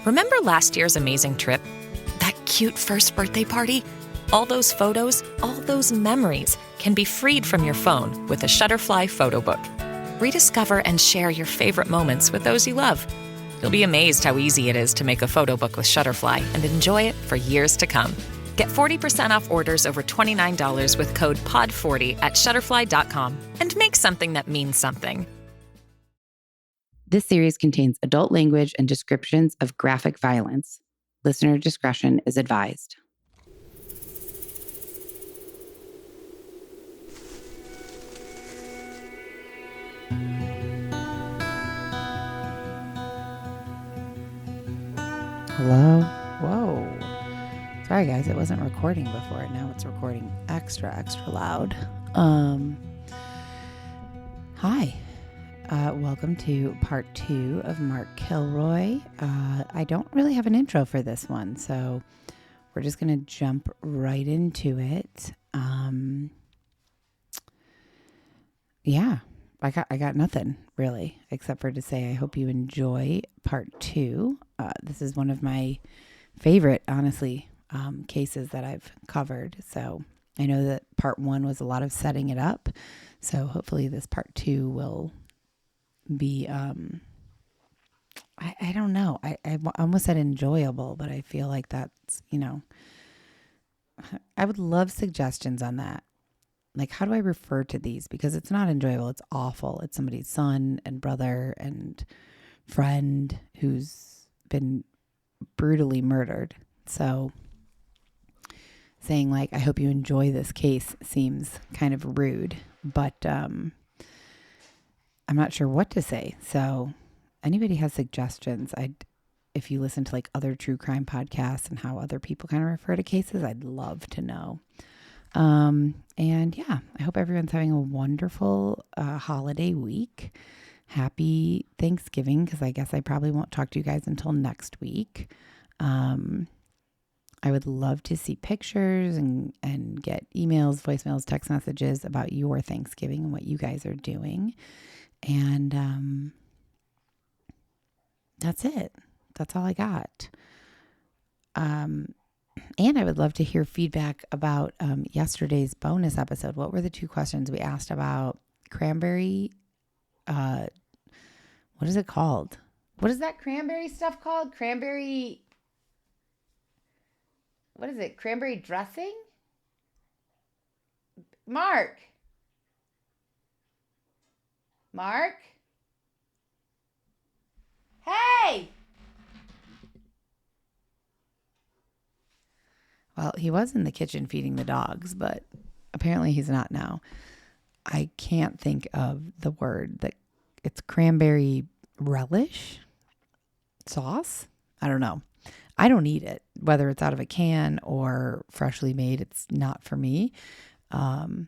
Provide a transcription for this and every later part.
Remember last year's amazing trip? That cute first birthday party? All those photos, all those memories can be freed from your phone with a Shutterfly photo book. Rediscover and share your favorite moments with those you love. You'll be amazed how easy it is to make a photo book with Shutterfly and enjoy it for years to come. Get 40% off orders over $29 with code POD40 at Shutterfly.com and make something that means something. This series contains adult language and descriptions of graphic violence. Listener discretion is advised. Hello? Whoa. Sorry, guys, it wasn't recording before. Now it's recording extra loud. Hi. Welcome to part 2 of Mark Kilroy. I don't really have an intro for this one, so we're just going to jump right into it. I got nothing really, except for to say I hope you enjoy part 2. This is one of my favorite, honestly, cases that I've covered. So I know that part 1 was a lot of setting it up. So hopefully this part 2 will be, I don't know. I almost said enjoyable, but I feel like that's, I would love suggestions on that. Like, how do I refer to these? Because it's not enjoyable. It's awful. It's somebody's son and brother and friend who's been brutally murdered. So saying like, I hope you enjoy this case seems kind of rude, but I'm not sure what to say. So anybody has suggestions, if you listen to like other true crime podcasts and how other people kind of refer to cases, I'd love to know. And yeah, I hope everyone's having a wonderful holiday week. Happy Thanksgiving, because I guess I probably won't talk to you guys until next week. I would love to see pictures and get emails, voicemails, text messages about your Thanksgiving and what you guys are doing. And that's it. That's all I got. And I would love to hear feedback about yesterday's bonus episode. What were the 2 questions we asked about cranberry? What is it called? What is that cranberry stuff called? Cranberry. What is it? Cranberry dressing? Mark? Hey! Well, he was in the kitchen feeding the dogs, but apparently he's not now. I can't think of the word. That it's cranberry relish sauce. I don't know. I don't eat it, whether it's out of a can or freshly made. It's not for me. But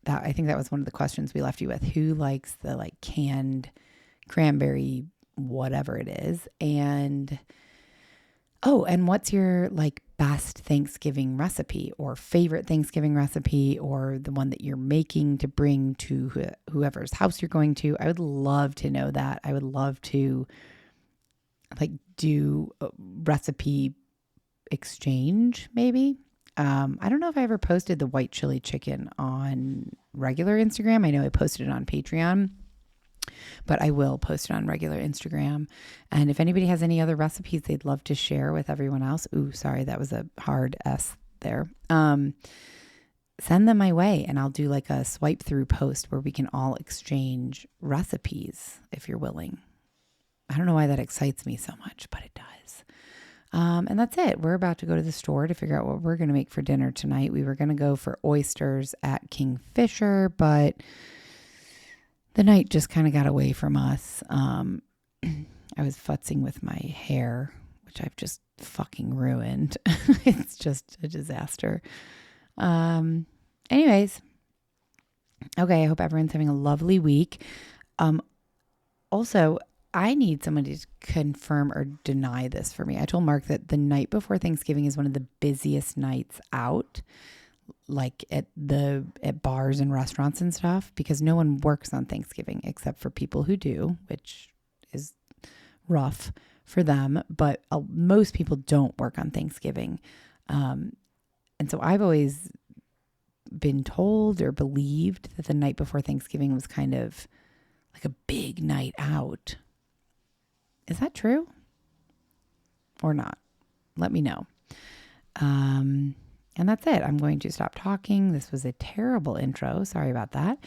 I think that was one of the questions we left you with. Who likes the like canned cranberry, whatever it is? And what's your like best Thanksgiving recipe or favorite Thanksgiving recipe, or the one that you're making to bring to whoever's house you're going to? I would love to know that. I would love to like do a recipe exchange maybe. I don't know if I ever posted the white chili chicken on regular Instagram. I know I posted it on Patreon, but I will post it on regular Instagram. And if anybody has any other recipes they'd love to share with everyone else. Ooh, sorry, that was a hard S there. Send them my way and I'll do like a swipe through post where we can all exchange recipes if you're willing. I don't know why that excites me so much, but it does. And that's it. We're about to go to the store to figure out what we're going to make for dinner tonight. We were going to go for oysters at Kingfisher, but the night just kind of got away from us. I was futzing with my hair, which I've just fucking ruined. It's just a disaster. Anyways. Okay. I hope everyone's having a lovely week. Also, I need somebody to confirm or deny this for me. I told Mark that the night before Thanksgiving is one of the busiest nights out, like at bars and restaurants and stuff, because no one works on Thanksgiving except for people who do, which is rough. for them, but most people don't work on Thanksgiving. And so I've always been told or believed that the night before Thanksgiving was kind of like a big night out. Is that true or not? Let me know. And that's it. I'm going to stop talking. This was a terrible intro. Sorry about that.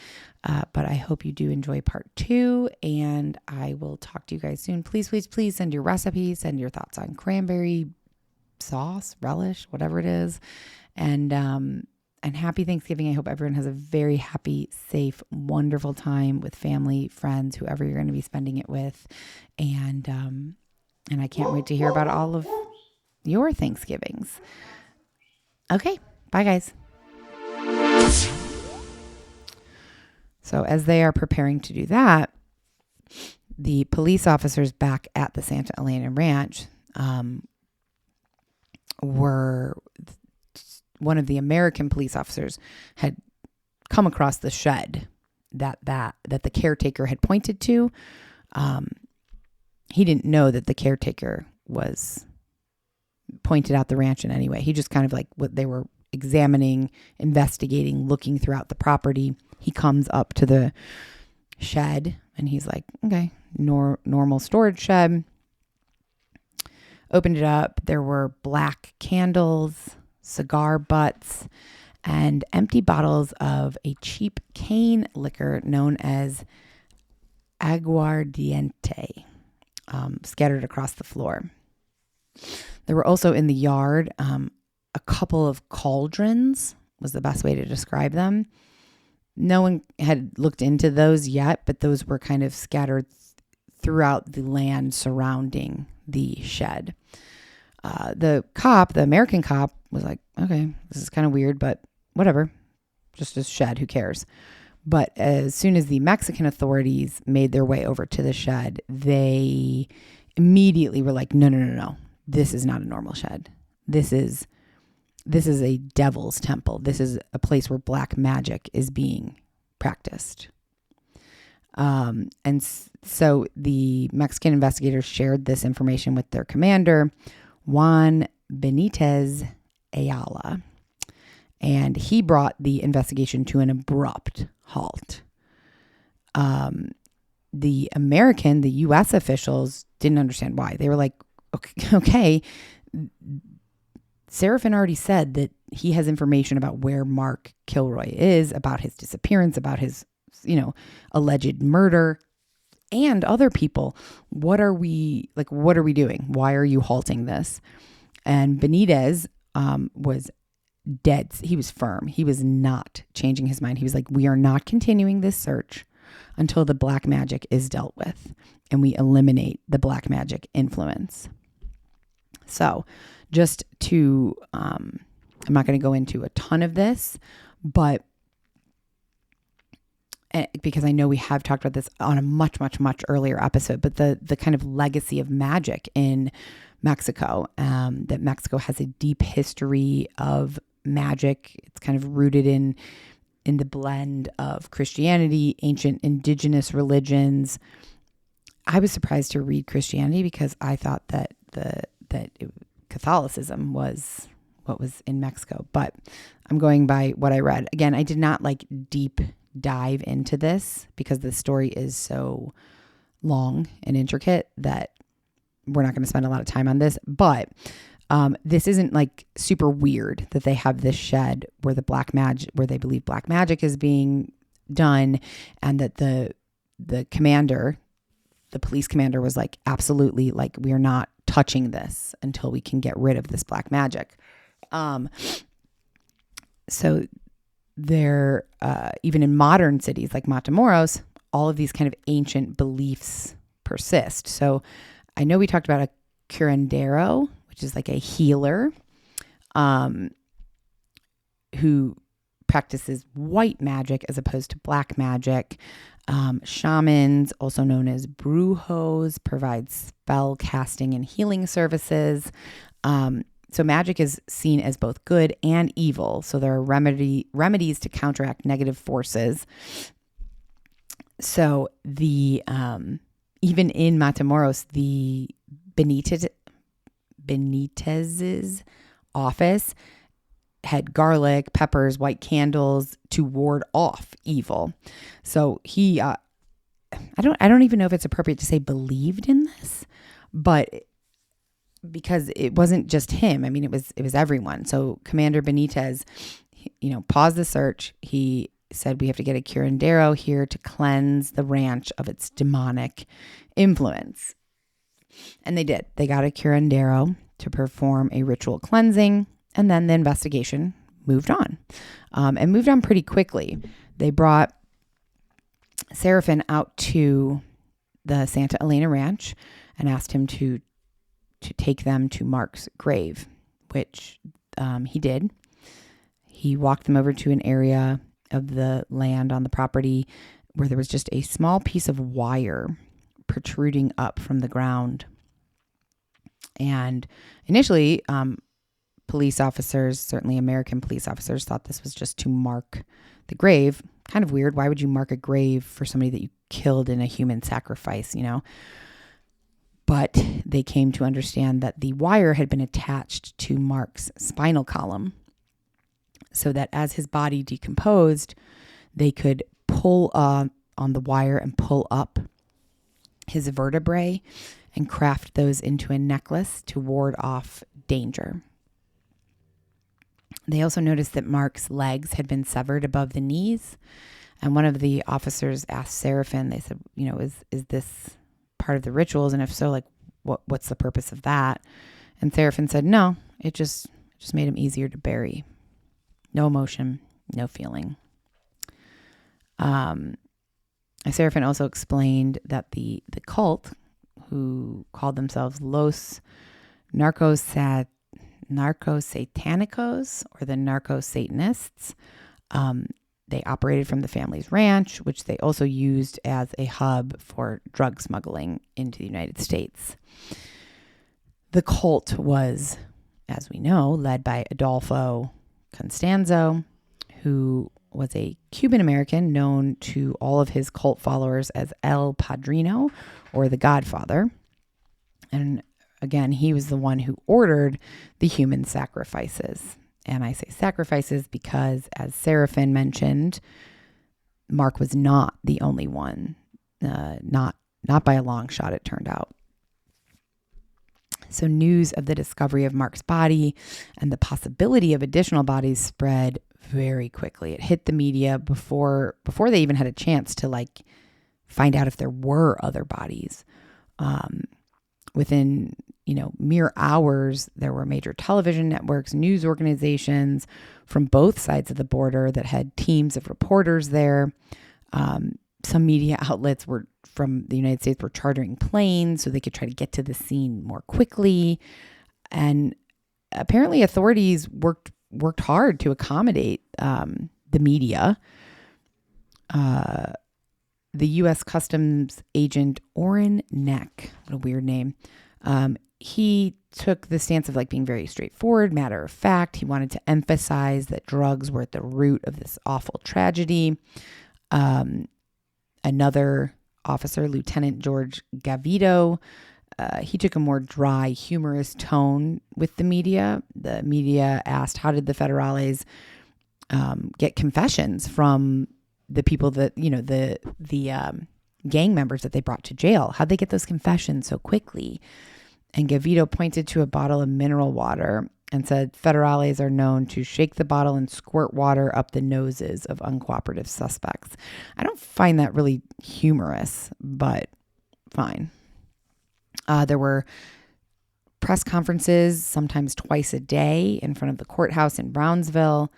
But I hope you do enjoy part 2, and I will talk to you guys soon. Please, please, please send your recipes, send your thoughts on cranberry sauce, relish, whatever it is. And happy Thanksgiving. I hope everyone has a very happy, safe, wonderful time with family, friends, whoever you're going to be spending it with. And I can't wait to hear about all of your Thanksgivings. Okay. Bye, guys. So as they are preparing to do that, the police officers back at the Santa Elena Ranch were... One of the American police officers had come across the shed that the caretaker had pointed to. He didn't know that the caretaker was pointed out the ranch in any way. He just kind of like what they were examining, investigating, looking throughout the property. He comes up to the shed and he's like, okay, normal storage shed. Opened it up. There were black candles, cigar butts, and empty bottles of a cheap cane liquor known as aguardiente, scattered across the floor. There were also in the yard a couple of cauldrons, was the best way to describe them. No one had looked into those yet, but those were kind of scattered throughout the land surrounding the shed. The American cop was like, okay, this is kind of weird, but whatever, just a shed, who cares? But as soon as the Mexican authorities made their way over to the shed, they immediately were like, no, this is not a normal shed. This is a devil's temple. This is a place where black magic is being practiced. So the Mexican investigators shared this information with their commander, Juan Benitez Ayala, and he brought the investigation to an abrupt halt. The U.S. officials didn't understand why. They were like, okay, Seraphin already said that he has information about where Mark Kilroy is, about his disappearance, about his, alleged murder, and other people. What are we doing? Why are you halting this? And Benitez was dead. He was firm. He was not changing his mind. He was like, we are not continuing this search until the black magic is dealt with and we eliminate the black magic influence. So just to, I'm not going to go into a ton of this, but because I know we have talked about this on a much, much, much earlier episode, but the kind of legacy of magic in Mexico, that Mexico has a deep history of magic. It's kind of rooted in the blend of Christianity, ancient indigenous religions. I was surprised to read Christianity because I thought that Catholicism was what was in Mexico, but I'm going by what I read. Again, I did not deep dive into this because the story is so long and intricate that we're not going to spend a lot of time on this, but this isn't super weird that they have this shed where where they believe black magic is being done, and that the police commander was like, absolutely, we are not touching this until we can get rid of this black magic. So there, even in modern cities like Matamoros, all of these kind of ancient beliefs persist. So I know we talked about a curandero, which is like a healer, who practices white magic as opposed to black magic. Shamans, also known as brujos, provide spell casting and healing services. So magic is seen as both good and evil. So there are remedies to counteract negative forces. So even in Matamoros, the Benitez's office had garlic, peppers, white candles to ward off evil. So he, I don't even know if it's appropriate to say believed in this, but because it wasn't just him. I mean, it was everyone. So Commander Benitez, paused the search. He said, we have to get a curandero here to cleanse the ranch of its demonic influence. And they did. They got a curandero to perform a ritual cleansing. And then the investigation moved on, and moved on pretty quickly. They brought Seraphin out to the Santa Elena Ranch and asked him to take them to Mark's grave, which he did. He walked them over to an area of the land on the property where there was just a small piece of wire protruding up from the ground. And initially, police officers, certainly American police officers, thought this was just to mark the grave. Kind of weird. Why would you mark a grave for somebody that you killed in a human sacrifice, But they came to understand that the wire had been attached to Mark's spinal column so that as his body decomposed, they could pull on the wire and pull up his vertebrae and craft those into a necklace to ward off danger. They also noticed that Mark's legs had been severed above the knees. And one of the officers asked Seraphin, they said, is this part of the rituals? And if so, what's the purpose of that? And Seraphin said, no, it just made him easier to bury. No emotion, no feeling. Seraphin also explained that the cult, who called themselves Los Narcosatanicos, or the Narco-Satanists, they operated from the family's ranch, which they also used as a hub for drug smuggling into the United States. The cult was, as we know, led by Adolfo Constanzo, who was a Cuban American known to all of his cult followers as El Padrino, or the Godfather. And again, he was the one who ordered the human sacrifices. And I say sacrifices because, as Seraphin mentioned, Mark was not the only one. Not by a long shot, it turned out. So news of the discovery of Mark's body and the possibility of additional bodies spread very quickly. It hit the media before they even had a chance to find out if there were other bodies. Within mere hours, there were major television networks, news organizations from both sides of the border that had teams of reporters there. Some media outlets from the United States were chartering planes so they could try to get to the scene more quickly. And apparently authorities worked hard to accommodate the media. The U.S. Customs agent Orrin Neck, what a weird name, he took the stance of being very straightforward, matter of fact. He wanted to emphasize that drugs were at the root of this awful tragedy. Another officer, Lieutenant George Gavito, he took a more dry, humorous tone with the media. The media asked, how did the Federales get confessions from the people that, the gang members that they brought to jail? How'd they get those confessions so quickly? And Gavito pointed to a bottle of mineral water and said, Federales are known to shake the bottle and squirt water up the noses of uncooperative suspects. I don't find that really humorous, but fine. There were press conferences, sometimes twice a day, in front of the courthouse in Brownsville.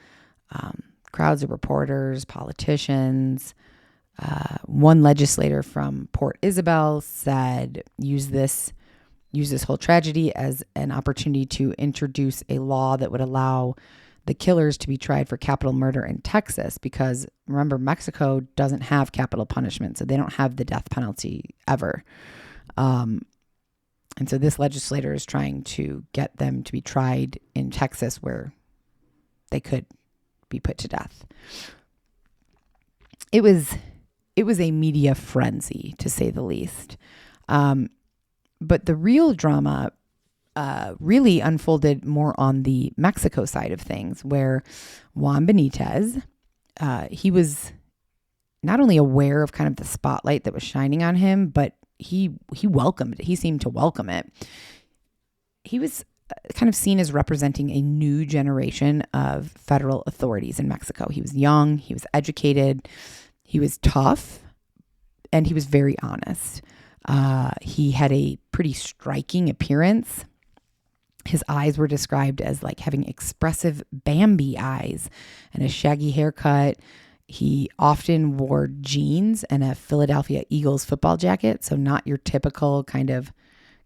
Crowds of reporters, politicians. One legislator from Port Isabel said, use this whole tragedy as an opportunity to introduce a law that would allow the killers to be tried for capital murder in Texas, because remember, Mexico doesn't have capital punishment, so they don't have the death penalty ever. And so this legislator is trying to get them to be tried in Texas where they could be put to death. It was a media frenzy, to say the least. But the real drama really unfolded more on the Mexico side of things, where Juan Benitez, he was not only aware of kind of the spotlight that was shining on him, but he welcomed it. He seemed to welcome it. He was kind of seen as representing a new generation of federal authorities in Mexico. He was young, he was educated, he was tough, and he was very honest. He had a pretty striking appearance. His eyes were described as like having expressive Bambi eyes and a shaggy haircut. He often wore jeans and a Philadelphia Eagles football jacket, so not your typical kind of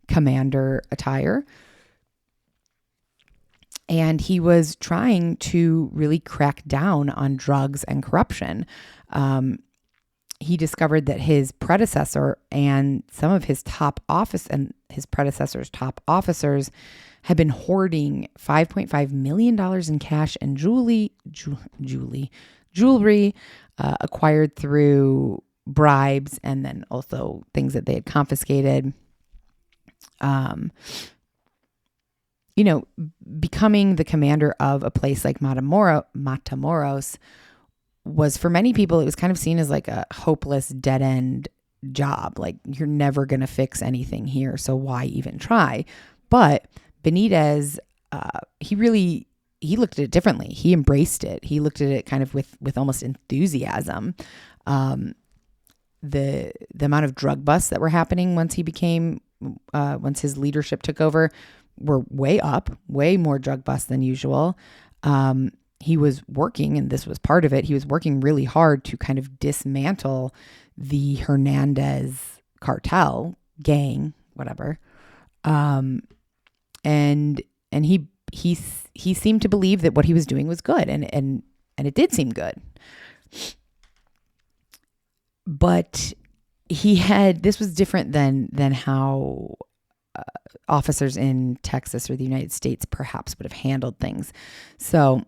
commander attire. And he was trying to really crack down on drugs and corruption. He discovered that his predecessor and some of his top office and his predecessor's top officers had been hoarding $5.5 million in cash and jewelry acquired through bribes, and then also things that they had confiscated. Becoming the commander of a place like Matamoros was, for many people, it was kind of seen as like a hopeless dead end job. Like, you're never going to fix anything here, so why even try? But Benitez, he looked at it differently. He embraced it. He looked at it kind of with almost enthusiasm. The amount of drug busts that were happening once his leadership took over were way up, way more drug busts than usual. He was working, and this was part of it, he was working really hard to kind of dismantle the Hernandez cartel, gang, whatever. And he seemed to believe that what he was doing was good, and it did seem good. But this was different than how officers in Texas or the United States perhaps would have handled things. So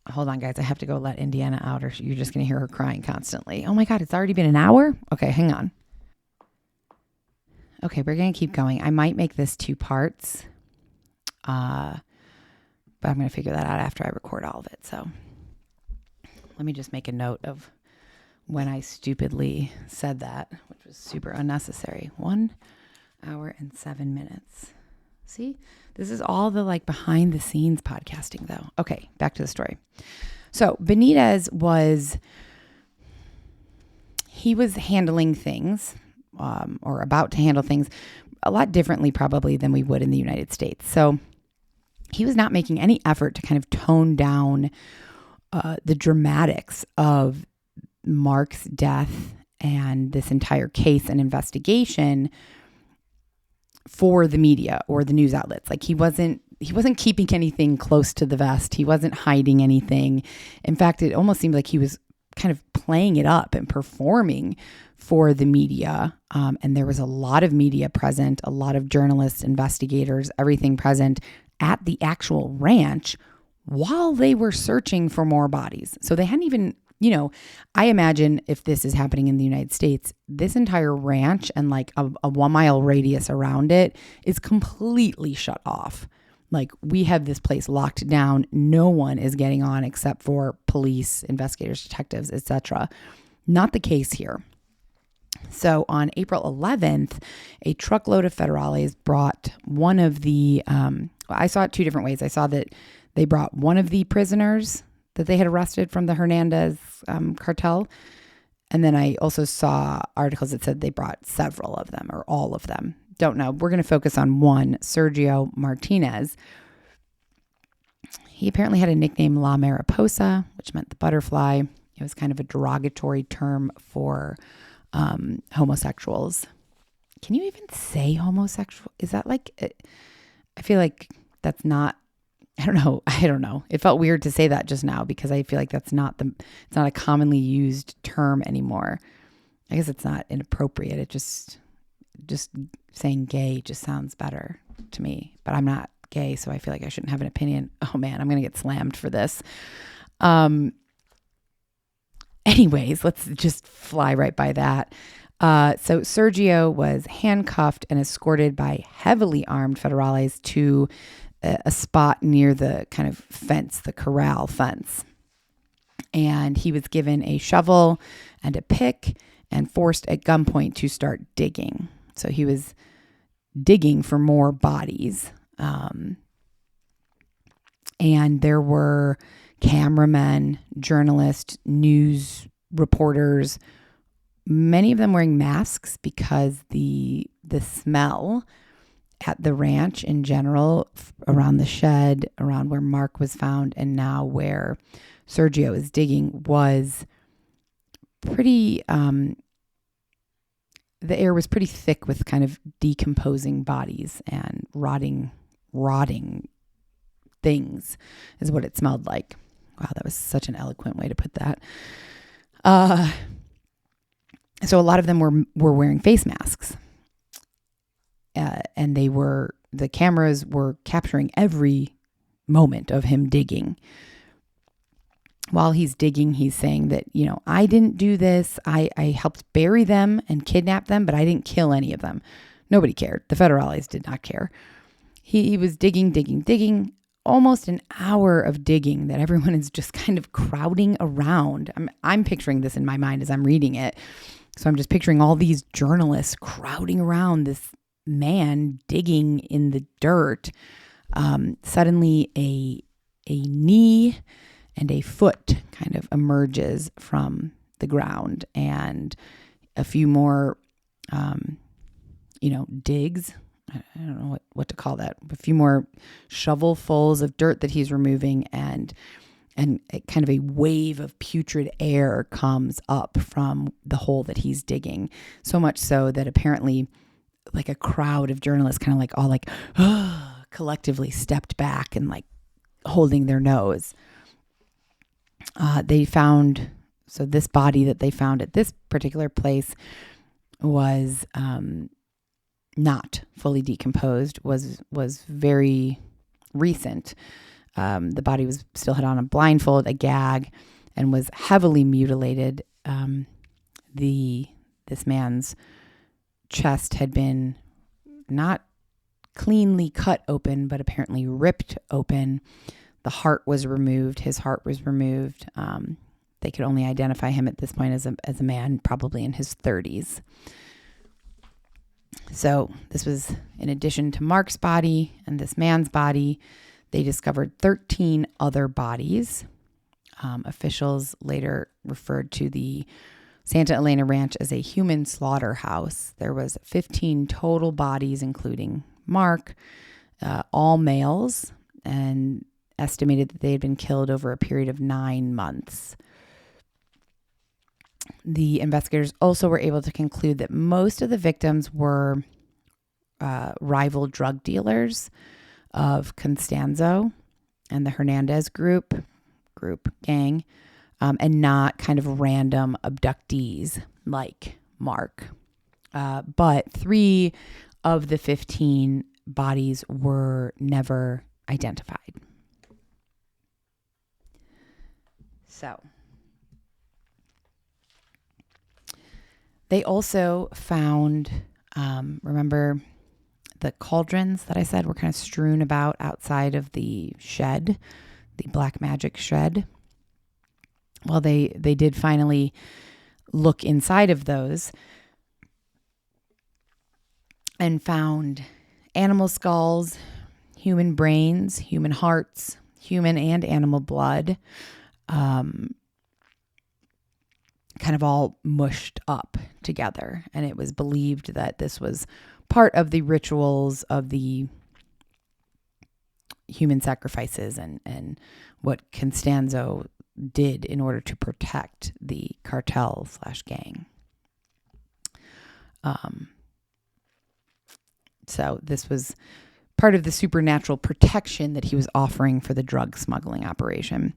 hold on, guys. I have to go let Indiana out, or you're just going to hear her crying constantly. Oh my God, it's already been an hour? Okay, hang on. Okay, we're going to keep going. I might make this 2 parts, but I'm going to figure that out after I record all of it. So let me just make a note of when I stupidly said that, which was super unnecessary. 1 hour and 7 minutes. See, this is all the like behind the scenes podcasting though. Okay, back to the story. So Benitez was handling things, or about to handle things a lot differently probably than we would in the United States. So he was not making any effort to kind of tone down the dramatics of Mark's death and this entire case and investigation for the media or the news outlets. Like, he wasn't keeping anything close to the vest. He wasn't hiding anything. In fact, it almost seemed like he was kind of playing it up and performing for the media. And there was a lot of media present, a lot of journalists, investigators, everything present at the actual ranch while they were searching for more bodies. So they hadn't even, I imagine if this is happening in the United States, this entire ranch and like a 1 mile radius around it is completely shut off. Like, we have this place locked down. No one is getting on except for police, investigators, detectives, etc. Not the case here. So on April 11th, a truckload of federales brought one of the, I saw it 2 different ways. I saw that they brought one of the prisoners that they had arrested from the Hernandez cartel. And then I also saw articles that said they brought several of them or all of them. Don't know. We're going to focus on one, Sergio Martinez. He apparently had a nickname La Mariposa, which meant the butterfly. It was kind of a derogatory term for homosexuals. Can you even say homosexual? Is that like, I feel like that's not, I don't know. It felt weird to say that just now because I feel like it's not a commonly used term anymore. I guess it's not inappropriate. It just saying gay just sounds better to me, but I'm not gay, so I feel like I shouldn't have an opinion. Oh man, I'm going to get slammed for this. Anyways, let's just fly right by that. So Sergio was handcuffed and escorted by heavily armed federales to a spot near the kind of fence, the corral fence. And he was given a shovel and a pick and forced at gunpoint to start digging. So he was digging for more bodies. And there were cameramen, journalists, news reporters, many of them wearing masks because the smell at the ranch in general, around the shed, around where Mark was found, and now where Sergio is digging, was pretty, the air was pretty thick with kind of decomposing bodies and rotting things is what it smelled like. Wow, that was such an eloquent way to put that. So a lot of them were wearing face masks. And the cameras were capturing every moment of him digging. While he's digging, he's saying that, I didn't do this. I helped bury them and kidnap them, but I didn't kill any of them. Nobody cared. The federales did not care. He was digging, almost an hour of digging that everyone is just kind of crowding around. I'm picturing this in my mind as I'm reading it. So I'm just picturing all these journalists crowding around this man digging in the dirt. Suddenly a knee and a foot kind of emerges from the ground, and a few more, digs. I don't know what to call that. A few more shovelfuls of dirt that he's removing, and kind of a wave of putrid air comes up from the hole that he's digging. So much so that apparently, like, a crowd of journalists kind of collectively stepped back and holding their nose. This body that they found at this particular place was not fully decomposed, was very recent. The body still had on a blindfold, a gag, and was heavily mutilated. This man's chest had been not cleanly cut open, but apparently ripped open. The heart was removed. His heart was removed. They could only identify him at this point as a man, probably in his 30s. So this was in addition to Mark's body and this man's body. They discovered 13 other bodies. Officials later referred to the Santa Elena Ranch as a human slaughterhouse. There was 15 total bodies, including Mark, all males, and estimated that they had been killed over a period of 9 months. The investigators also were able to conclude that most of the victims were rival drug dealers of Constanzo and the Hernandez gang, and not kind of random abductees like Mark. But 3 of the 15 bodies were never identified. So they also found, remember the cauldrons that I said were kind of strewn about outside of the shed, the black magic shed? Well, they did finally look inside of those and found animal skulls, human brains, human hearts, human and animal blood, kind of all mushed up together. And it was believed that this was part of the rituals of the human sacrifices and what Constanzo did in order to protect the cartel/gang. So this was part of the supernatural protection that he was offering for the drug smuggling operation.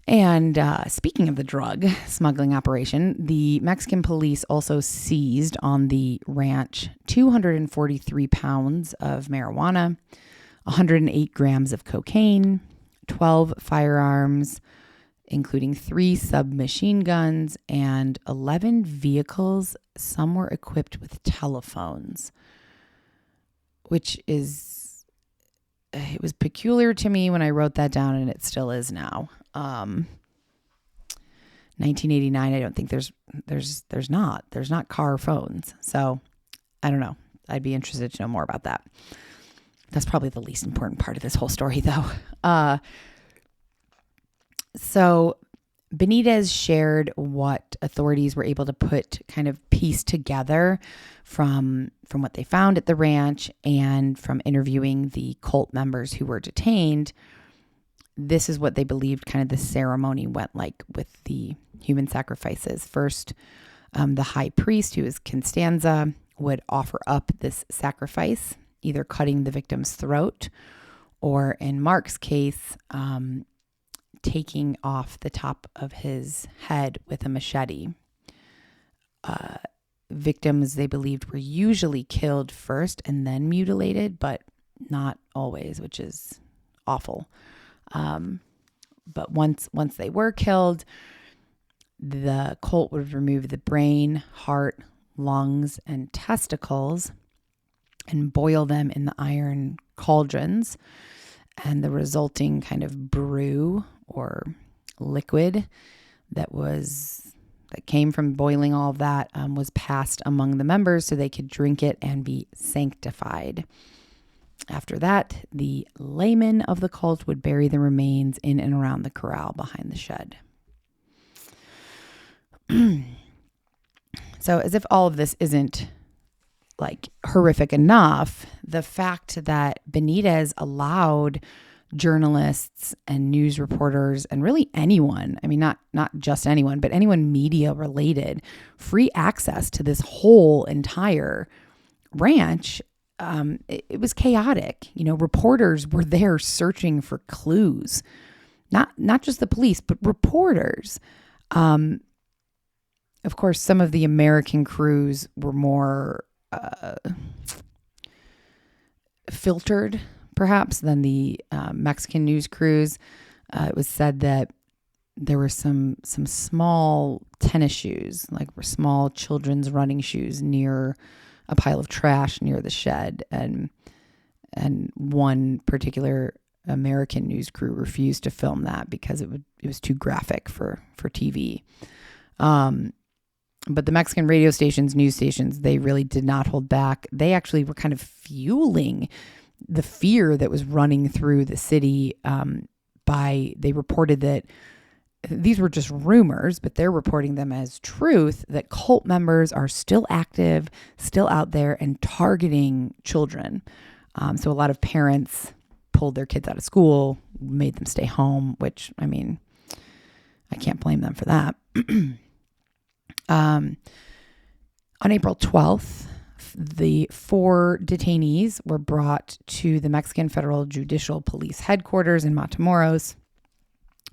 And speaking of the drug smuggling operation, the Mexican police also seized on the ranch 243 pounds of marijuana, 108 grams of cocaine, 12 firearms, including 3 submachine guns and 11 vehicles. Some were equipped with telephones, which is, it was peculiar to me when I wrote that down, and it still is now. 1989, I don't think there's not car phones. So I don't know. I'd be interested to know more about that. That's probably the least important part of this whole story, though. So Benitez shared what authorities were able to piece together from what they found at the ranch and from interviewing the cult members who were detained. This is what they believed kind of the ceremony went like with the human sacrifices. First, the high priest, who is Constanza, would offer up this sacrifice, either cutting the victim's throat or, in Mark's case, taking off the top of his head with a machete. Victims, they believed, were usually killed first and then mutilated, but not always, which is awful. But once they were killed, the cult would remove the brain, heart, lungs, and testicles and boil them in the iron cauldrons. And the resulting kind of brew or liquid that came from boiling all of that was passed among the members so they could drink it and be sanctified. After that, the laymen of the cult would bury the remains in and around the corral behind the shed. So, as if all of this isn't like horrific enough, the fact that Benitez allowed journalists and news reporters and really anyone, I mean, not just anyone, but anyone media related, free access to this whole entire ranch, it was chaotic. Reporters were there searching for clues, not just the police, but reporters. Of course, some of the American crews were more filtered, perhaps, than the Mexican news crews. It was said that there were some small tennis shoes, like small children's running shoes, near a pile of trash near the shed, and one particular American news crew refused to film that because it was too graphic for TV. But the Mexican radio stations, news stations, they really did not hold back. They actually were kind of fueling the fear that was running through the city. They reported that these were just rumors, but they're reporting them as truth, that cult members are still active, still out there and targeting children. So a lot of parents pulled their kids out of school, made them stay home, which, I mean, I can't blame them for that. On April 12th, the 4 detainees were brought to the Mexican Federal Judicial Police headquarters in Matamoros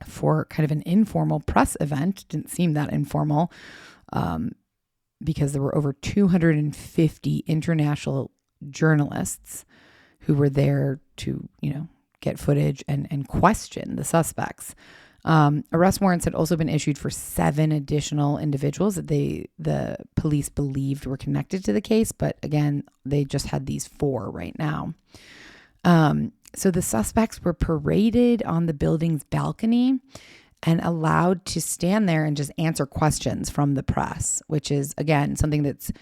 for kind of an informal press event. Didn't seem that informal because there were over 250 international journalists who were there to, get footage and question the suspects. Arrest warrants had also been issued for 7 additional individuals that the police believed were connected to the case. But again, they just had these 4 right now. So the suspects were paraded on the building's balcony and allowed to stand there and just answer questions from the press, which is, again, something that's,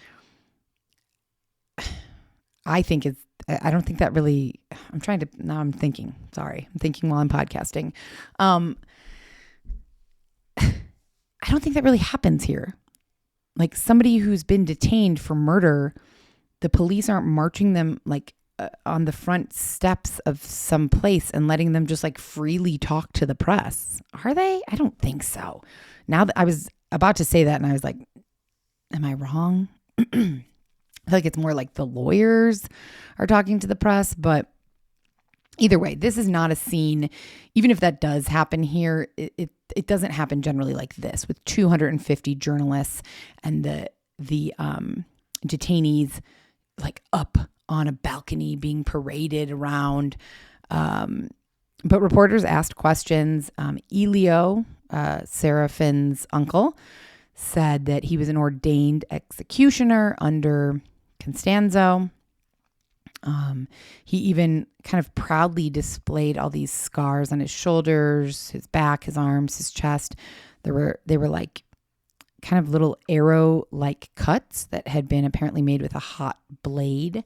I don't think that really, I'm thinking while I'm podcasting. I don't think that really happens here. Like, somebody who's been detained for murder, the police aren't marching them on the front steps of some place and letting them just freely talk to the press. Are they? I don't think so. Now that I was about to say that and I was like, am I wrong? I feel like it's more like the lawyers are talking to the press, but either way, this is not a scene. Even if that does happen here, it doesn't happen generally like this, with 250 journalists and the detainees up on a balcony being paraded around. But reporters asked questions. Elio Seraphin's uncle, said that he was an ordained executioner under Constanzo. He even kind of proudly displayed all these scars on his shoulders, his back, his arms, his chest. They were like kind of little arrow-like cuts that had been apparently made with a hot blade.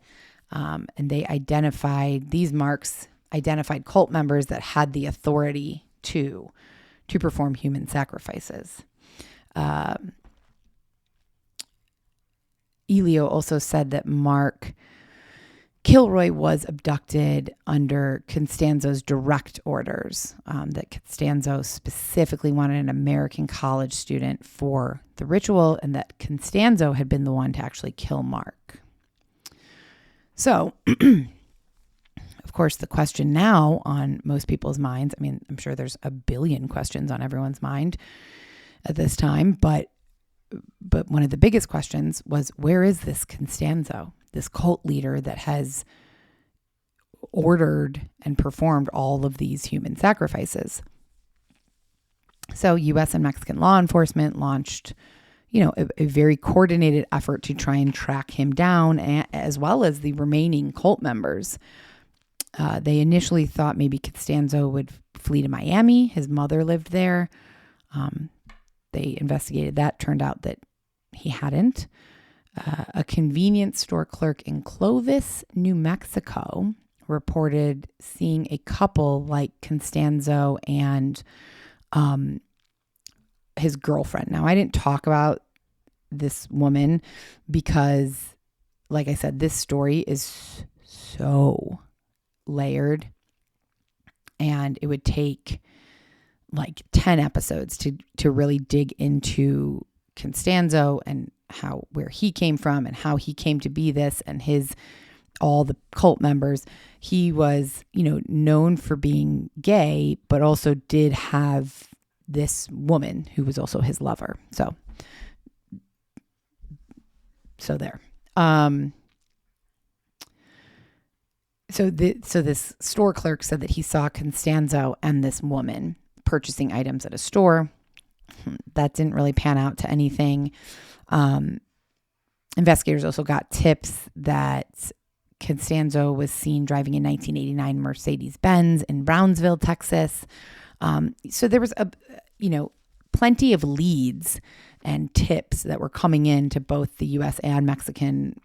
And these marks identified cult members that had the authority to perform human sacrifices. Elio also said that Mark Kilroy was abducted under Constanzo's direct orders, that Constanzo specifically wanted an American college student for the ritual, and that Constanzo had been the one to actually kill Mark. So, of course, the question now on most people's minds, I mean, I'm sure there's a billion questions on everyone's mind at this time, but one of the biggest questions was, where is this Constanzo, this cult leader that has ordered and performed all of these human sacrifices? So U.S. and Mexican law enforcement launched, a very coordinated effort to try and track him down, as well as the remaining cult members. They initially thought maybe Constanzo would flee to Miami. His mother lived there. They investigated that. Turned out that he hadn't. A convenience store clerk in Clovis, New Mexico, reported seeing a couple like Constanzo and his girlfriend. Now, I didn't talk about this woman because, like I said, this story is so layered, and it would take like 10 episodes to really dig into Constanzo and where he came from and how he came to be this, and all the cult members. He was, known for being gay, but also did have this woman who was also his lover. So there. So this store clerk said that he saw Constanzo and this woman purchasing items at a store. That didn't really pan out to anything. Investigators also got tips that Constanzo was seen driving a 1989 Mercedes-Benz in Brownsville, Texas. So there was plenty of leads and tips that were coming in to both the U.S. and Mexican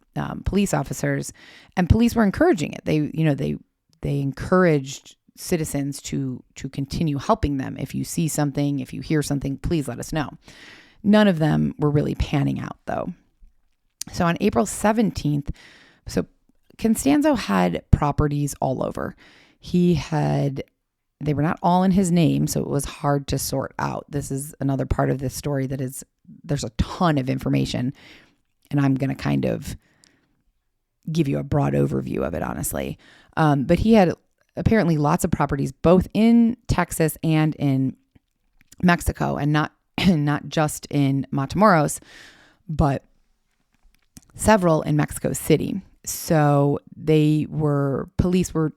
police officers, and police were encouraging it. They encouraged citizens to continue helping them. If you see something, if you hear something, please let us know. None of them were really panning out, though. So on April 17th, Constanzo had properties all over. They were not all in his name, so it was hard to sort out. This is another part of this story there's a ton of information, and I'm going to kind of give you a broad overview of it, honestly. But he had apparently lots of properties, both in Texas and in Mexico, and not just in Matamoros, but several in Mexico City. So police were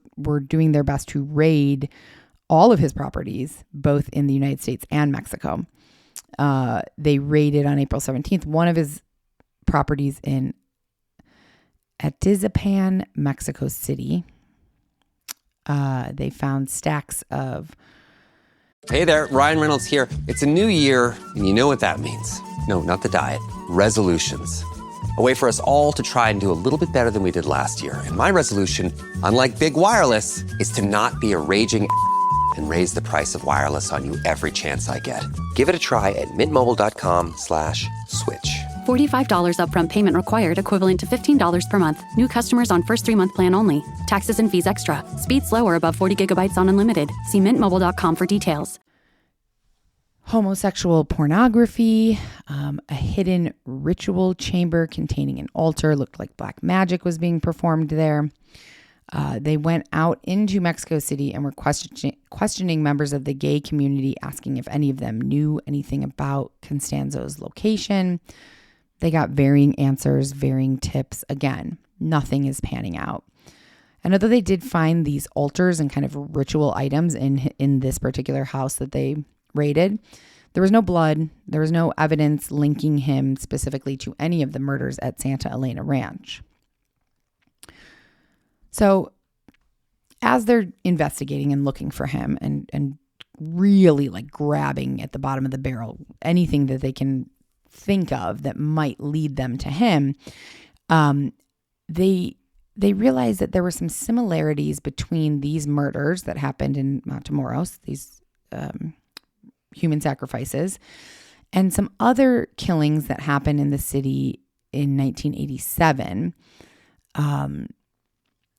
doing their best to raid all of his properties, both in the United States and Mexico. They raided on April 17th one of his properties in Atizapan, Mexico City. They found stacks of... Hey there, Ryan Reynolds here. It's a new year, and you know what that means. No, not the diet. Resolutions. A way for us all to try and do a little bit better than we did last year. And my resolution, unlike Big Wireless, is to not be a raging and raise the price of wireless on you every chance I get. Give it a try at mintmobile.com/switch. $45 upfront payment required, equivalent to $15 per month. New customers on first 3-month plan only. Taxes and fees extra. Speed slower above 40 gigabytes on unlimited. See mintmobile.com for details. Homosexual pornography, a hidden ritual chamber containing an altar. Looked like black magic was being performed there. They went out into Mexico City and were questioning members of the gay community, asking if any of them knew anything about Constanzo's location. They got varying answers, varying tips. Again, nothing is panning out. And although they did find these altars and kind of ritual items in this particular house that they raided, There was no blood. There was no evidence linking him specifically to any of the murders at Santa Elena Ranch. So as they're investigating and looking for him and really like grabbing at the bottom of the barrel, anything that they can think of that might lead them to him, they realized that there were some similarities between these murders that happened in Matamoros, these human sacrifices, and some other killings that happened in the city in 1987.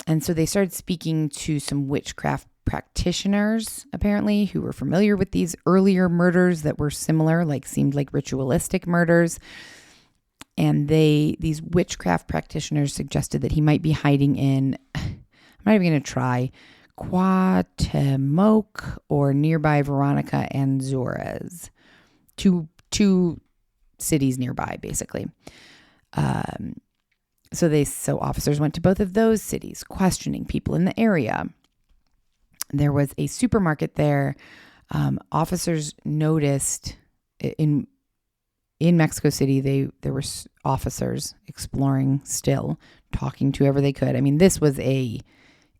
And so they started speaking to some witchcraft practitioners, apparently, who were familiar with these earlier murders that were similar, like seemed like ritualistic murders. And these witchcraft practitioners suggested that he might be hiding in, I'm not even going to try, Cuauhtemoc or nearby Veronica and Zores, two cities nearby, basically. So officers went to both of those cities, questioning people in the area. There was a supermarket there. Officers noticed in Mexico City, there were officers exploring still, talking to whoever they could. I mean, this was a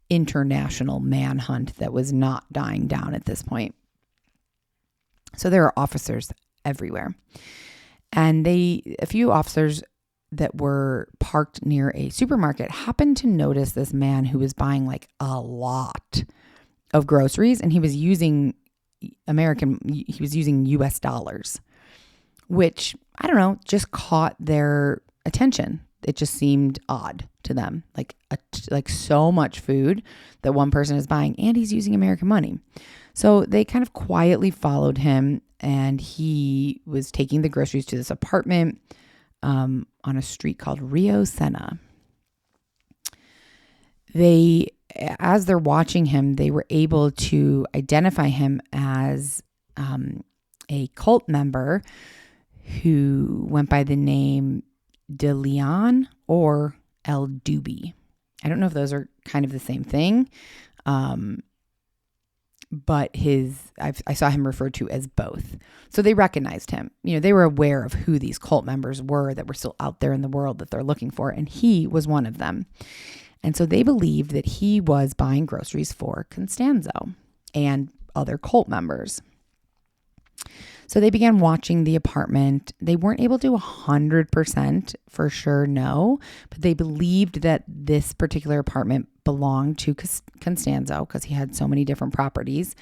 international manhunt that was not dying down at this point. So there are officers everywhere. And a few officers that were parked near a supermarket happened to notice this man who was buying like a lot of groceries, and he was using US dollars, which, I don't know, just caught their attention. It just seemed odd to them, like so much food that one person is buying, and he's using American money. So they kind of quietly followed him, and he was taking the groceries to this apartment on a street called Rio Sena. As they're watching him, they were able to identify him as a cult member who went by the name De Leon or El Dubi. I don't know if those are kind of the same thing, but I saw him referred to as both. So they recognized him. They were aware of who these cult members were that were still out there in the world that they're looking for, and he was one of them. And so they believed that he was buying groceries for Constanzo and other cult members. So they began watching the apartment. They weren't able to 100% for sure know, but they believed that this particular apartment belonged to Constanzo because he had so many different properties,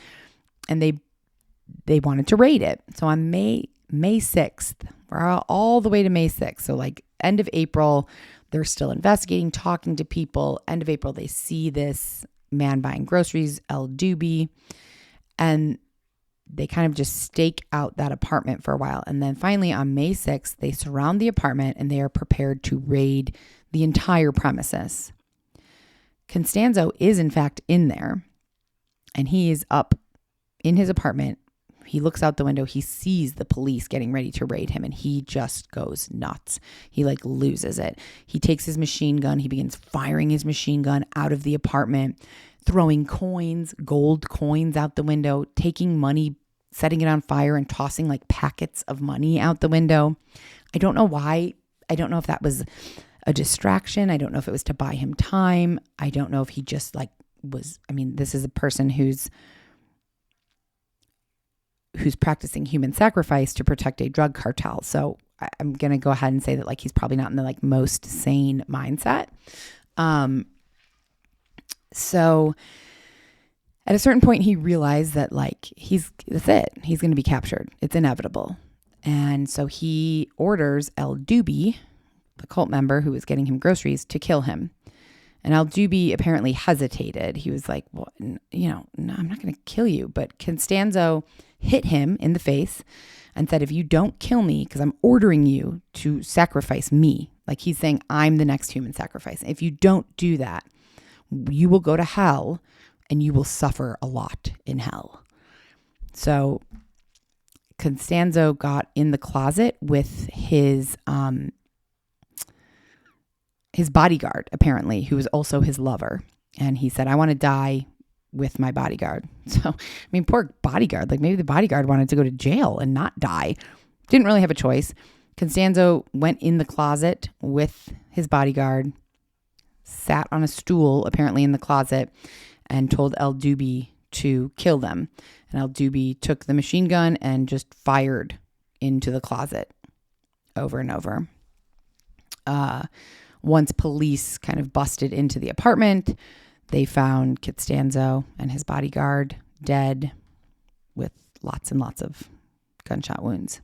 and they wanted to raid it. So on May 6th, we're all the way to May 6th. So like end of April, they're still investigating, talking to people. End of April, they see this man buying groceries, El Dubi, and they kind of just stake out that apartment for a while. And then finally on May 6th, they surround the apartment and they are prepared to raid the entire premises. Constanzo is in fact in there, and he is up in his apartment. He looks out the window. He sees the police getting ready to raid him, and he just goes nuts. He loses it. He takes his machine gun. He begins firing his machine gun out of the apartment, throwing coins, gold coins out the window, taking money, setting it on fire, and tossing like packets of money out the window. I don't know why. I don't know if that was a distraction. I don't know if it was to buy him time. I don't know if he just this is a person who's practicing human sacrifice to protect a drug cartel. So I'm going to go ahead and say that he's probably not in the most sane mindset. So at a certain point he realized that that's it. He's going to be captured. It's inevitable. And so he orders El Dubi, the cult member who was getting him groceries, to kill him. And El Dubi apparently hesitated. He was like, well, no, I'm not going to kill you. But Constanzo hit him in the face and said, if you don't kill me, because I'm ordering you to sacrifice me, he's saying I'm the next human sacrifice. If you don't do that, you will go to hell and you will suffer a lot in hell. So Constanzo got in the closet with his bodyguard, apparently, who was also his lover. And he said, I want to die with my bodyguard. So, I mean, poor bodyguard, like maybe the bodyguard wanted to go to jail and not die. Didn't really have a choice. Constanzo went in the closet with his bodyguard, sat on a stool, apparently in the closet, and told El Dubi to kill them. And El Dubi took the machine gun and just fired into the closet over and over. Once police kind of busted into the apartment, they found Constanzo and his bodyguard dead with lots and lots of gunshot wounds.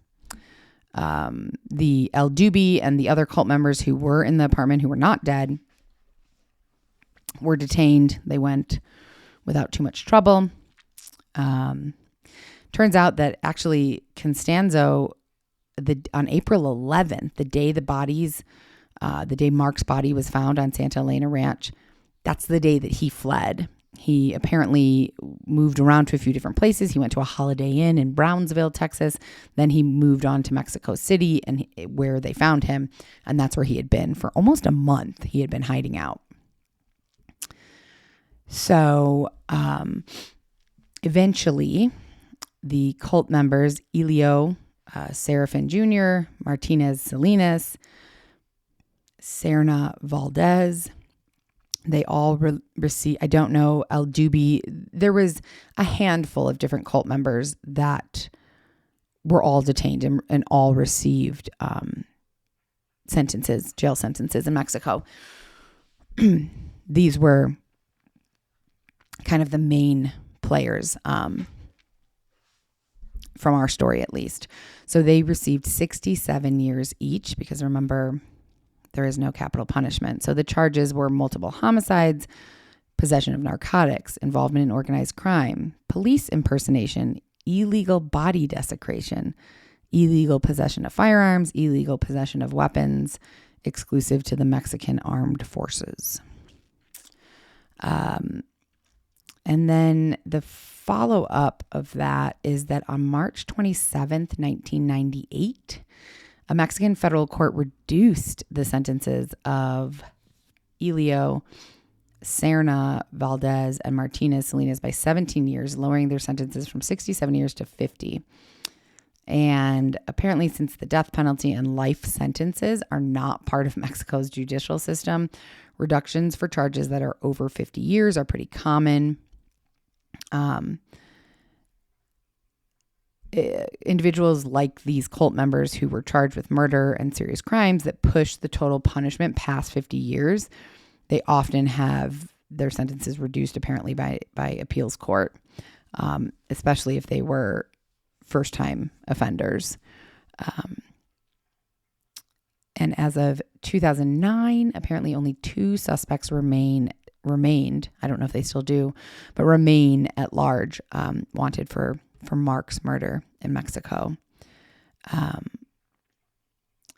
The El Dubi and the other cult members who were in the apartment who were not dead were detained. They went without too much trouble. Turns out that actually Constanzo, on April 11th, the day Mark's body was found on Santa Elena Ranch, that's the day that he fled. He apparently moved around to a few different places. He went to a Holiday Inn in Brownsville, Texas. Then he moved on to Mexico City, and where they found him. And that's where he had been for almost a month. He had been hiding out. So eventually, the cult members, Elio Serafin Jr., Martinez Salinas, Serna Valdez, they all received, I don't know, El Dubi. There was a handful of different cult members that were all detained and all received jail sentences in Mexico. These were kind of the main players from our story, at least. So they received 67 years each because, remember, there is no capital punishment. So the charges were multiple homicides, possession of narcotics, involvement in organized crime, police impersonation, illegal body desecration, illegal possession of firearms, illegal possession of weapons exclusive to the Mexican armed forces. And then the follow-up of that is that on March 27th, 1998, a Mexican federal court reduced the sentences of Elio, Serna Valdez, and Martinez Salinas by 17 years, lowering their sentences from 67 years to 50. And apparently, since the death penalty and life sentences are not part of Mexico's judicial system, reductions for charges that are over 50 years are pretty common. Individuals like these cult members who were charged with murder and serious crimes that push the total punishment past 50 years, they often have their sentences reduced apparently by appeals court, especially if they were first-time offenders. And as of 2009, apparently only 2 suspects remained. I don't know if they still do, but remain at large, wanted for Mark's murder in Mexico.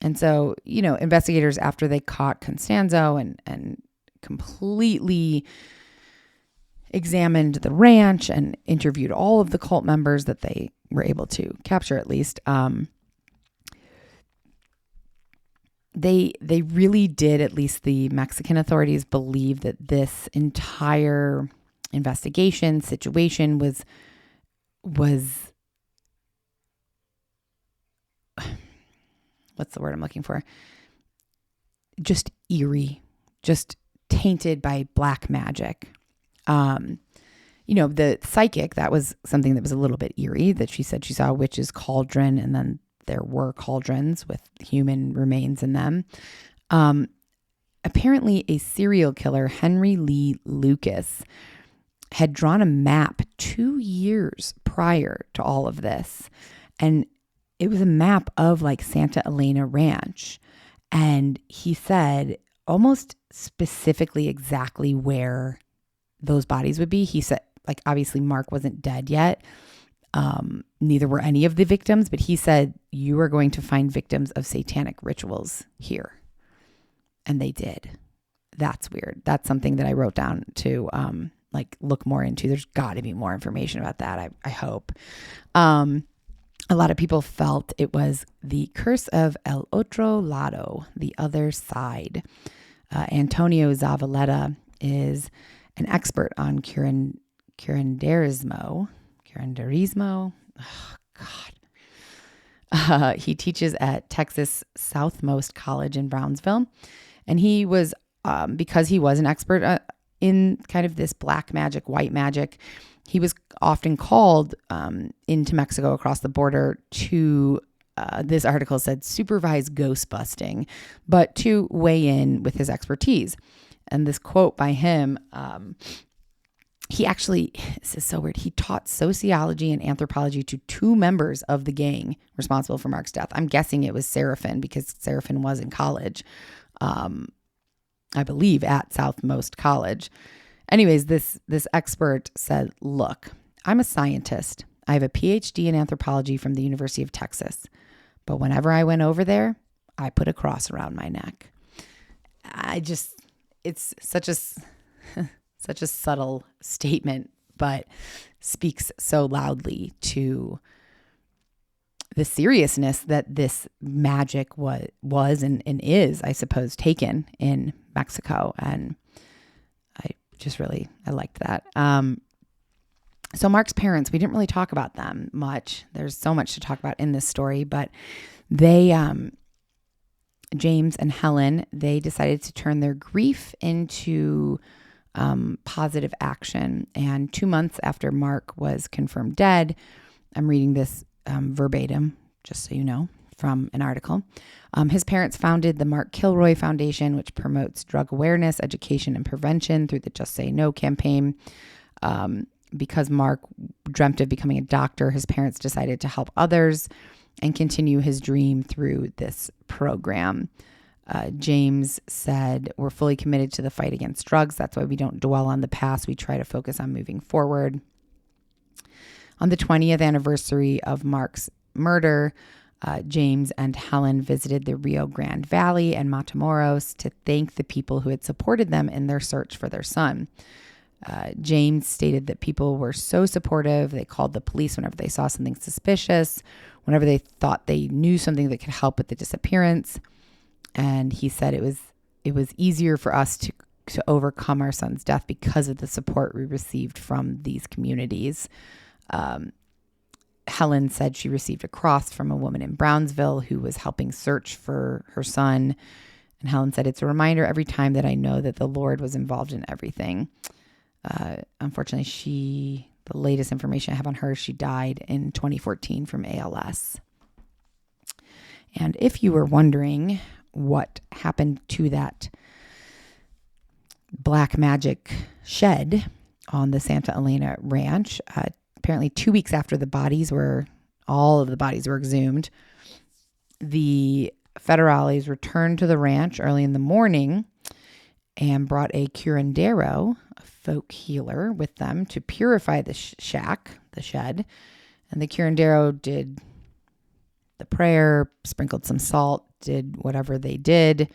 And so, investigators, after they caught Constanzo and completely examined the ranch and interviewed all of the cult members that they were able to capture, at least, they really did, at least the Mexican authorities, believe that this entire investigation situation was what's the word I'm looking for? Just eerie, just tainted by black magic. The psychic, that was something that was a little bit eerie, that she said she saw a witch's cauldron, and then there were cauldrons with human remains in them. Apparently a serial killer, Henry Lee Lucas, had drawn a map 2 years prior to all of this. And it was a map of like Santa Elena Ranch. And he said almost specifically exactly where those bodies would be. He said, like, obviously Mark wasn't dead yet. Neither were any of the victims, but he said, you are going to find victims of satanic rituals here. And they did. That's weird. That's something that I wrote down to, look more into. There's got to be more information about that, I hope. A lot of people felt it was the curse of el otro lado, the other side. Antonio Zavaleta is an expert on curanderismo. Oh, God. He teaches at Texas Southmost College in Brownsville. And he was, because he was an expert in kind of this black magic, white magic, he was often called into Mexico across the border to, this article said, supervise ghost busting, but to weigh in with his expertise. And this quote by him, he actually, this is so weird, he taught sociology and anthropology to 2 members of the gang responsible for Mark's death. I'm guessing it was Seraphin, because Seraphin was in college, I believe at Southmost College. Anyways, this expert said, look, I'm a scientist. I have a PhD in anthropology from the University of Texas. But whenever I went over there, I put a cross around my neck. It's such a subtle statement, but speaks so loudly to the seriousness that this magic was and is, I suppose, taken in Mexico. And I liked that. So Mark's parents, we didn't really talk about them much. There's so much to talk about in this story, but they, James and Helen, they decided to turn their grief into positive action. And 2 months after Mark was confirmed dead, I'm reading this verbatim, just so you know, from an article. His parents founded the Mark Kilroy Foundation, which promotes drug awareness, education, and prevention through the Just Say No campaign. Because Mark dreamt of becoming a doctor, his parents decided to help others and continue his dream through this program. James said, we're fully committed to the fight against drugs. That's why we don't dwell on the past. We try to focus on moving forward. On the 20th anniversary of Mark's murder, James and Helen visited the Rio Grande Valley and Matamoros to thank the people who had supported them in their search for their son. James stated that people were so supportive. They called the police whenever they saw something suspicious, whenever they thought they knew something that could help with the disappearance. And he said it was easier for us to overcome our son's death because of the support we received from these communities. Helen said she received a cross from a woman in Brownsville who was helping search for her son. And Helen said, it's a reminder every time that I know that the Lord was involved in everything. Unfortunately, the latest information I have on her, she died in 2014 from ALS. And if you were wondering what happened to that black magic shed on the Santa Elena Ranch, apparently 2 weeks after all of the bodies were exhumed, the federales returned to the ranch early in the morning and brought a curandero, a folk healer, with them to purify the the shed. And the curandero did the prayer, sprinkled some salt, did whatever they did.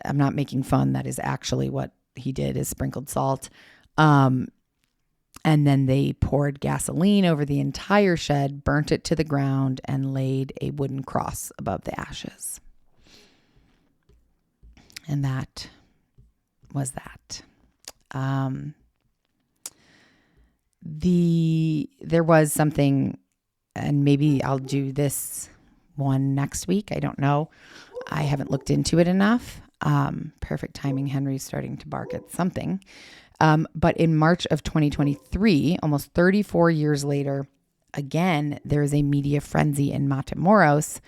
I'm not making fun. That is actually what he did, is sprinkled salt. And then they poured gasoline over the entire shed, burnt it to the ground, and laid a wooden cross above the ashes. And that was that. There was something, and maybe I'll do this one next week. I don't know. I haven't looked into it enough. Perfect timing. Henry's starting to bark at something. But in March of 2023, almost 34 years later, again, there is a media frenzy in Matamoros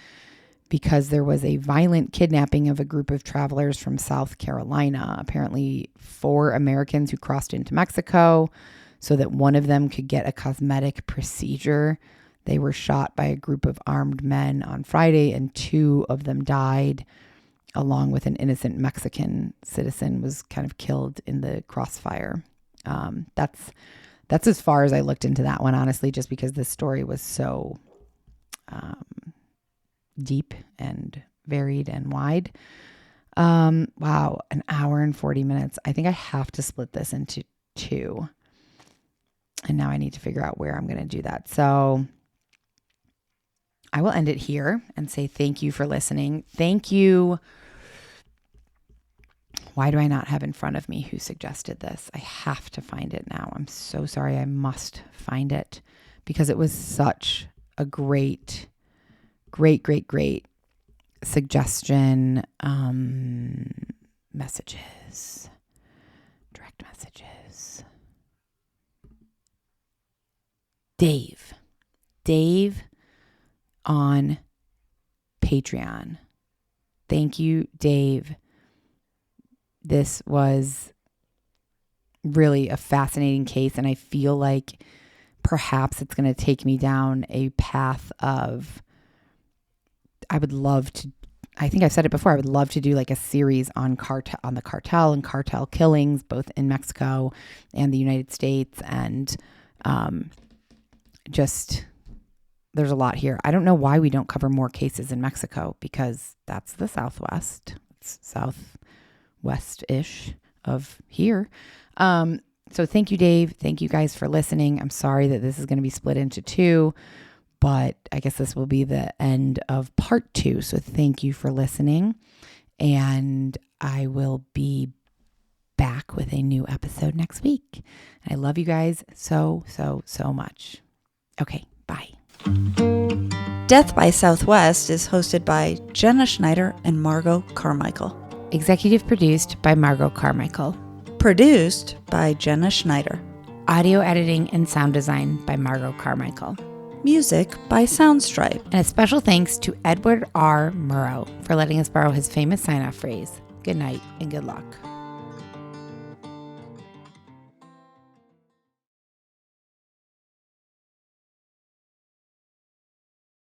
because there was a violent kidnapping of a group of travelers from South Carolina. Apparently 4 Americans who crossed into Mexico so that one of them could get a cosmetic procedure. They were shot by a group of armed men on Friday, and 2 of them died, along with an innocent Mexican citizen was kind of killed in the crossfire. That's as far as I looked into that one, honestly, just because this story was so deep and varied and wide. Wow, an hour and 40 minutes. I think I have to split this into 2. And now I need to figure out where I'm going to do that. So I will end it here and say thank you for listening. Thank you. Why do I not have in front of me who suggested this? I have to find it now. I'm so sorry. I must find it because it was such a great suggestion. Messages, direct messages. Dave on Patreon. Thank you, Dave. This was really a fascinating case, and I feel like perhaps it's going to take me down a path of, I think I've said it before, I would love to do like a series on the cartel and cartel killings, both in Mexico and the United States. And just, there's a lot here. I don't know why we don't cover more cases in Mexico, because that's the Southwest. It's Southwest-ish of here. So thank you, Dave. Thank you guys for listening. I'm sorry that this is going to be split into 2, but I guess this will be the end of part 2. So thank you for listening. And I will be back with a new episode next week. I love you guys so much. Okay, bye. Death by Southwest is hosted by Jenna Schneider and Margot Carmichael. Executive produced by Margot Carmichael. Produced by Jenna Schneider. Audio editing and sound design by Margot Carmichael. Music by Soundstripe. And a special thanks to Edward R. Murrow for letting us borrow his famous sign-off phrase, "Good night and good luck."